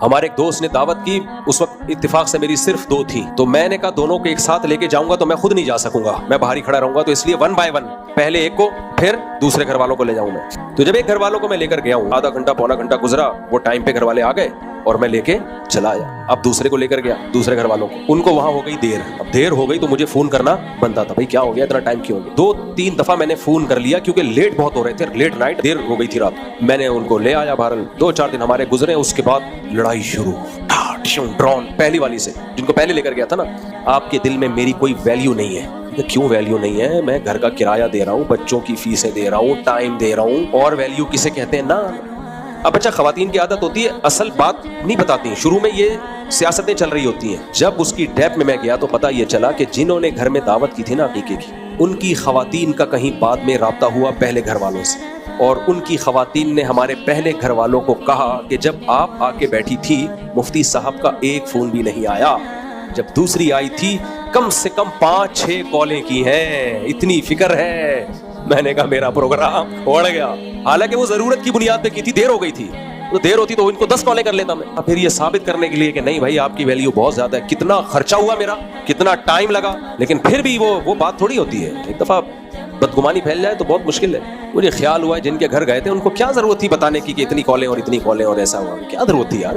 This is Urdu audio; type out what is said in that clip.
ہمارے ایک دوست نے دعوت کی, اس وقت اتفاق سے میری صرف 2 تھی, تو میں نے کہا دونوں کو ایک ساتھ لے کے جاؤں گا تو میں خود نہیں جا سکوں گا, میں باہر ہی کھڑا رہوں گا, تو اس لیے 1 by 1 پہلے ایک کو پھر دوسرے گھر والوں کو لے جاؤں میں. تو جب ایک گھر والوں کو میں لے کر گیا ہوں, آدھا گھنٹہ پونا گھنٹہ گزرا, وہ ٹائم پہ گھر والے آ گئے اور میں لے کے چلا آیا. اب دوسرے کو لے کر گیا, دوسرے گھر والوں کو, ان کو وہاں ہو گئی دیر. اب دیر ہو گئی تو مجھے فون کرنا بنتا تھا, بھائی کیا ہو گیا, اتنا ٹائم کیوں ہو گیا. 2-3 دفعہ میں نے فون کر لیا کیونکہ لیٹ بہت ہو رہے تھے, لیٹ نائٹ, دیر ہو گئی تھی رات. میں نے ان کو لے آیا بہرحال. 2-4 دن ہمارے گزرے, اس کے بعد لڑائی شروع, ڈرون پہلی والی سے, جن کو پہلے لے کر گیا تھا نا. آپ کے دل میں میری کوئی ویلیو نہیں ہے. کیوں ویلیو نہیں ہے؟ میں گھر کا کرایہ دے رہا ہوں, بچوں کی فیسیں دے رہا ہوں, ٹائم دے رہا ہوں, اور ویلیو کسے کہتے ہیں نا. اب اچھا, خواتین کی عادت ہوتی ہے اصل بات نہیں بتاتی, شروع میں یہ سیاستیں چل رہی ہوتی ہیں. جب اس کی ڈیپ میں گیا تو پتہ یہ چلا کہ جنہوں نے گھر میں دعوت کی تھی نا عقیقے کی, ان کی خواتین کا کہیں بعد میں رابطہ ہوا پہلے گھر والوں سے, اور ان کی خواتین نے ہمارے پہلے گھر والوں کو کہا کہ جب آپ آ کے بیٹھی تھی مفتی صاحب کا ایک فون بھی نہیں آیا, جب دوسری آئی تھی کم سے کم 5-6 کالیں کی ہیں, اتنی فکر ہے. میں نے کہا میرا پروگرام اڑ گیا. حالانکہ وہ ضرورت کی بنیاد پہ کی تھی, دیر ہو گئی تھی, تو دیر ہوتی تو ان کو 10 کالیں کر لیتا میں. پھر یہ ثابت کرنے کے لیے کہ نہیں بھائی آپ کی ویلیو بہت زیادہ ہے, کتنا خرچہ ہوا میرا, کتنا ٹائم لگا, لیکن پھر بھی وہ بات تھوڑی ہوتی ہے. ایک دفعہ بدگمانی پھیل جائے تو بہت مشکل ہے. مجھے خیال ہوا ہے جن کے گھر گئے تھے ان کو کیا ضرورت تھی بتانے کی کہ اتنی کالیں اور اتنی کالیں اور ایسا ہوا, کیا ضرورت تھی یار.